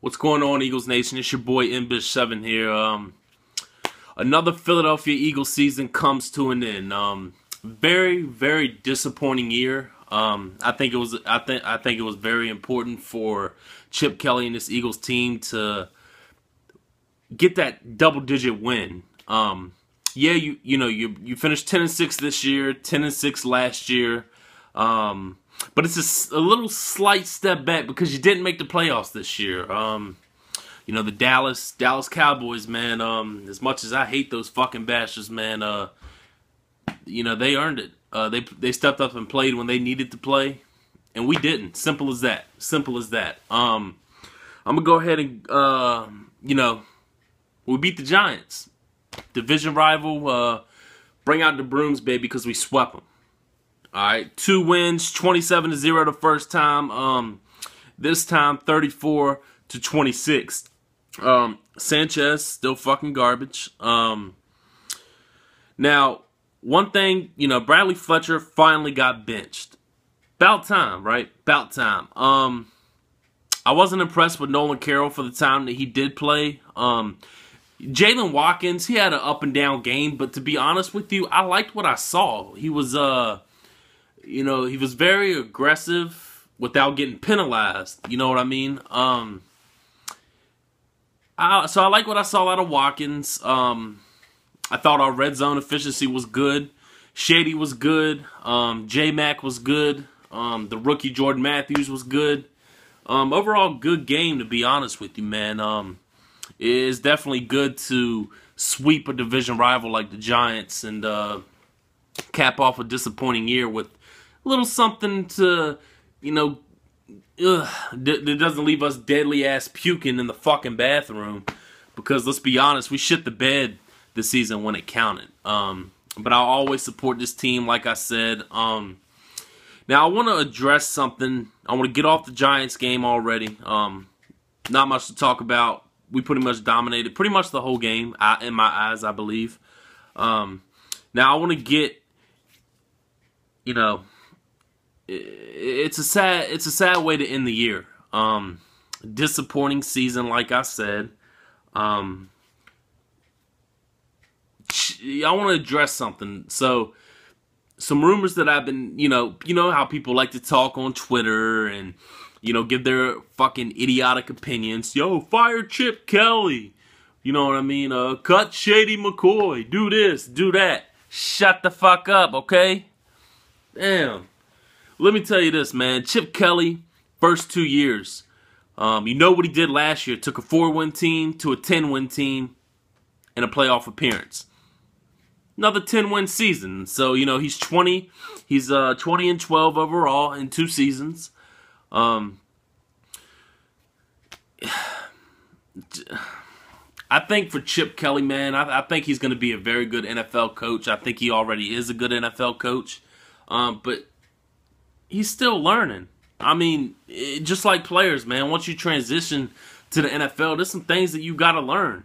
What's going on, Eagles Nation? It's your boy MBish7 here. Another Philadelphia Eagles season comes to an end. Very, very disappointing year. I think it was very important for Chip Kelly and this Eagles team to get that double-digit win. Yeah, you finished 10-6 this year, 10-6 last year. But it's a little slight step back because you didn't make the playoffs this year. The Dallas Cowboys, man, as much as I hate those fucking bastards, man, they earned it. They stepped up and played when they needed to play, and we didn't. Simple as that. Simple as that. I'm going to go ahead and, we beat the Giants. Division rival, bring out the brooms, baby, because we swept them. All right, 2 wins, 27-0 the first time. This time 34-26. Sanchez still fucking garbage. Now, one thing, Bradley Fletcher finally got benched. About time, right? About time. I wasn't impressed with Nolan Carroll for the time that he did play. Jalen Watkins, he had an up and down game, but to be honest with you, I liked what I saw. He was he was very aggressive without getting penalized. You know what I mean? So I like what I saw out of Watkins. I thought our red zone efficiency was good. Shady was good. J-Mac was good. The rookie Jordan Matthews was good. Overall, good game, to be honest with you, man. It is definitely good to sweep a division rival like the Giants and cap off a disappointing year with a little something to, that doesn't leave us deadly-ass puking in the fucking bathroom. Because, let's be honest, we shit the bed this season when it counted. But I'll always support this team, like I said. Now, I want to address something. I want to get off the Giants game already. Not much to talk about. We pretty much dominated pretty much the whole game, in my eyes, I believe. Now, I want to get, it's a sad way to end the year. Disappointing season, like I said. I want to address something. So, some rumors that I've been, you know how people like to talk on Twitter and, give their fucking idiotic opinions. Yo, fire Chip Kelly. You know what I mean? Cut Shady McCoy. Do this, do that. Shut the fuck up, okay? Damn. Let me tell you this, man. Chip Kelly, first 2 years. You know what he did last year. Took a 4-win team to a 10-win team and a playoff appearance. Another 10-win season. So, he's 20. He's 20-12 overall in 2 seasons. I think for Chip Kelly, man, I think he's going to be a very good NFL coach. I think he already is a good NFL coach. But he's still learning. I mean, just like players, man. Once you transition to the NFL, there's some things that you got to learn.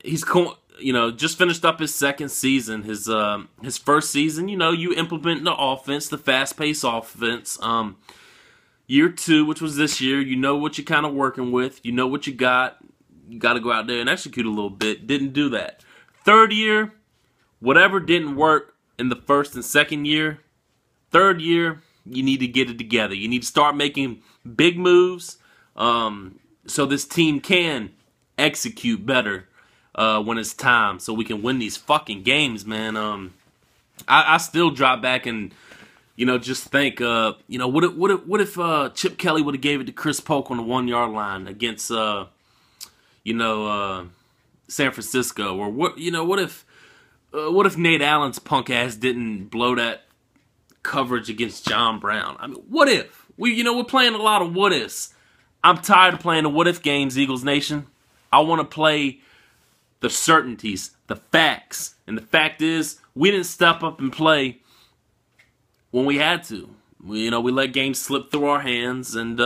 He's just finished up his second season. His first season, you implement the offense, the fast-paced offense. Year 2, which was this year, you know what you're kind of working with. You know what you got. You got to go out there and execute a little bit. Didn't do that. Third year, whatever didn't work in the first and second year, third year, you need to get it together. You need to start making big moves so this team can execute better when it's time, so we can win these fucking games, man. I still drop back and just think, what if Chip Kelly would have gave it to Chris Polk on the 1-yard line against San Francisco, or what if Nate Allen's punk ass didn't blow that coverage against John Brown? I mean, what if we're playing a lot of what ifs. I'm tired of playing the what if games, Eagles Nation. I want to play the certainties, the facts. And the fact is, we didn't step up and play when we had to. We let games slip through our hands, and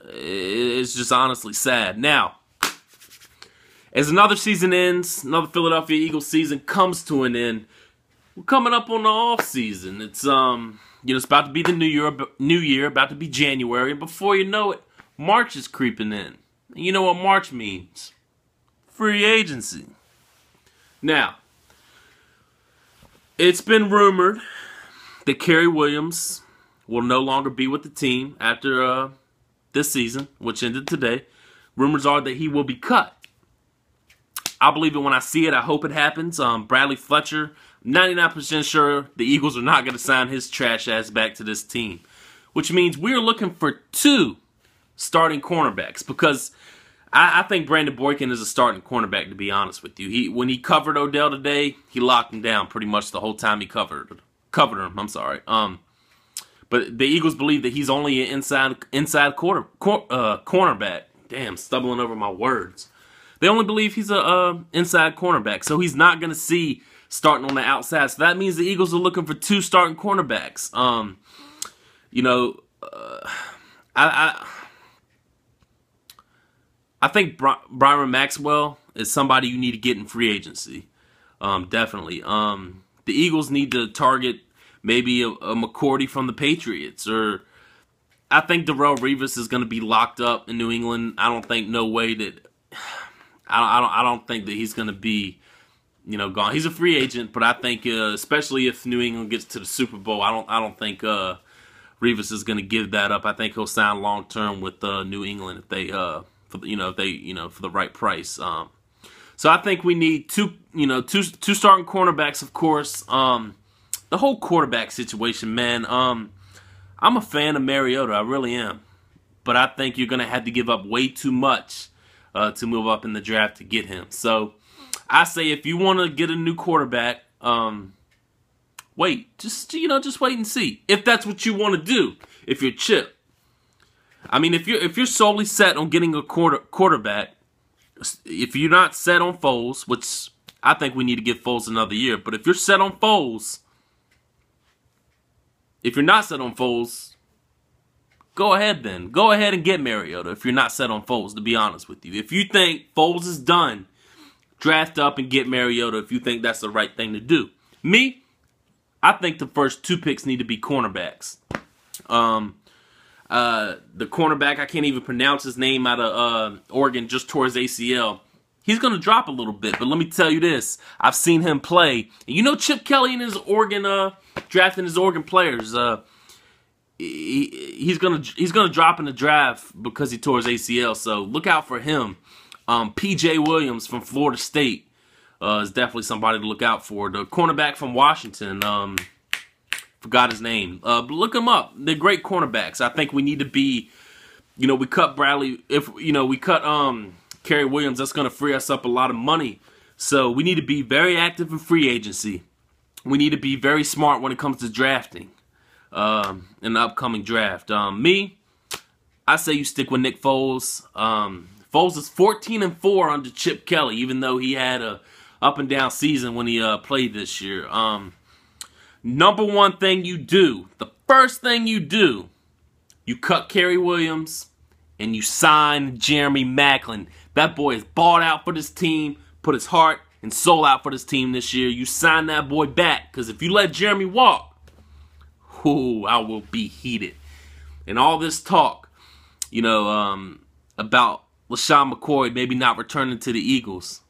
it's just honestly sad. Now, as another season ends, another Philadelphia Eagles season comes to an end, we're coming up on the off season. It's it's about to be the new year, about to be January, and before you know it, March is creeping in. And you know what March means? Free agency. Now, it's been rumored that Kerry Williams will no longer be with the team after this season, which ended today. Rumors are that he will be cut. I'll believe it when I see it. I hope it happens. Bradley Fletcher, 99% sure the Eagles are not going to sign his trash ass back to this team, which means we're looking for 2 starting cornerbacks, because I think Brandon Boykin is a starting cornerback, to be honest with you. When he covered Odell today, he locked him down pretty much the whole time he covered him. I'm sorry. But the Eagles believe that he's only an inside cornerback. Damn, stumbling over my words. They only believe he's a inside cornerback, so he's not going to see starting on the outside. So that means the Eagles are looking for 2 starting cornerbacks. I think Byron Maxwell is somebody you need to get in free agency. Definitely. The Eagles need to target maybe a McCourty from the Patriots, or I think Darrelle Revis is going to be locked up in New England. I don't think I don't think that he's going to be, gone. He's a free agent, but I think especially if New England gets to the Super Bowl, I don't think Revis is going to give that up. I think he'll sign long term with New England if they for the right price. So I think we need two starting cornerbacks, of course. The whole quarterback situation, man. I'm a fan of Mariota, I really am, but I think you're going to have to give up way too much to move up in the draft to get him. So I say if you want to get a new quarterback, wait. Just wait and see. If that's what you want to do, if you're Chip. I mean, if you're solely set on getting a quarterback, if you're not set on Foles, which I think we need to give Foles another year, but if you're set on Foles, if you're not set on Foles, go ahead then. Go ahead and get Mariota if you're not set on Foles, to be honest with you. If you think Foles is done, draft up and get Mariota if you think that's the right thing to do. Me, I think the first 2 picks need to be cornerbacks. The cornerback, I can't even pronounce his name, out of Oregon, just tore his ACL. He's going to drop a little bit, but let me tell you this. I've seen him play. And Chip Kelly and his Oregon, drafting his Oregon players, he's gonna drop in the draft because he tore his ACL. So look out for him. P.J. Williams from Florida State is definitely somebody to look out for. The cornerback from Washington, forgot his name. But look him up. They're great cornerbacks. I think we need to be, we cut Bradley. If we cut Kerry Williams, that's gonna free us up a lot of money. So we need to be very active in free agency. We need to be very smart when it comes to drafting in the upcoming draft. Me, I say you stick with Nick Foles. Foles is 14-4 under Chip Kelly, even though he had a up and down season when he played this year. Number one thing you do, the first thing you do, you cut Kerry Williams and you sign Jeremy Maclin. That boy is balled out for this team, put his heart and soul out for this team this year. You sign that boy back, because if you let Jeremy walk, I will be heated. And all this talk, about LaShawn McCoy maybe not returning to the Eagles,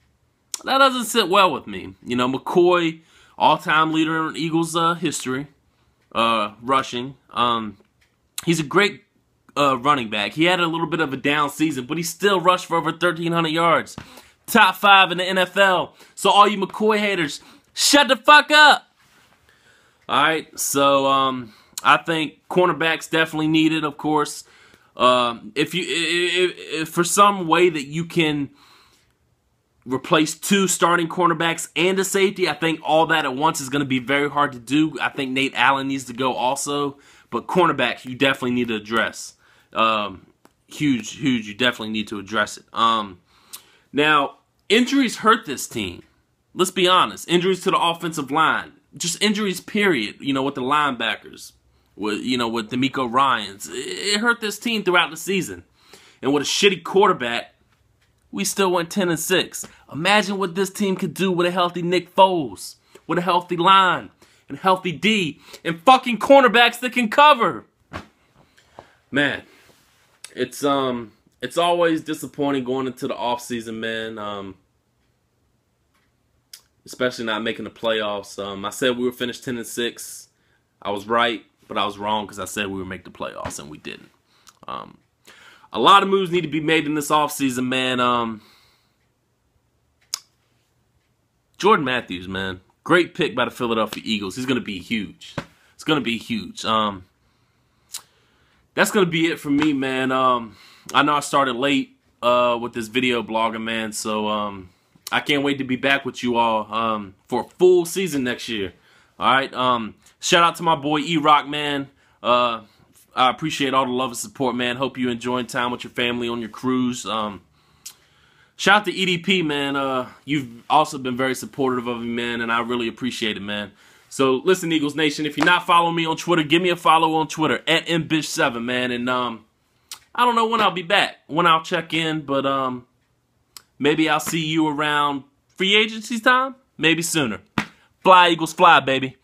that doesn't sit well with me. McCoy, all-time leader in Eagles history, rushing. He's a great running back. He had a little bit of a down season, but he still rushed for over 1,300 yards. Top 5 in the NFL. So all you McCoy haters, shut the fuck up. All right, so I think cornerbacks definitely needed, of course. If for some way that you can replace 2 starting cornerbacks and a safety, I think all that at once is going to be very hard to do. I think Nate Allen needs to go also, but cornerbacks you definitely need to address. Huge, you definitely need to address it. Now, injuries hurt this team. Let's be honest. Injuries to the offensive line. Just injuries, period. With the linebackers. With D'Amico Ryans. It hurt this team throughout the season. And with a shitty quarterback, we still went 10-6. Imagine what this team could do with a healthy Nick Foles. with a healthy line and healthy D and fucking cornerbacks that can cover. Man, it's always disappointing going into the offseason, man. Especially not making the playoffs. I said we were finished 10-6. I was right, but I was wrong because I said we would make the playoffs, and we didn't. A lot of moves need to be made in this offseason, man. Jordan Matthews, man. Great pick by the Philadelphia Eagles. He's going to be huge. It's going to be huge. That's going to be it for me, man. I know I started late with this video blogging, man, so I can't wait to be back with you all for a full season next year. All right. Shout out to my boy E-Rock, man. I appreciate all the love and support, man. Hope you enjoying time with your family on your cruise. Shout out to EDP, man. You've also been very supportive of me, man, and I really appreciate it, man. So, listen, Eagles Nation, if you're not following me on Twitter, give me a follow on Twitter, at MBish7, man. And I don't know when I'll be back, when I'll check in, but maybe I'll see you around free agency time, maybe sooner. Fly, Eagles, fly, baby.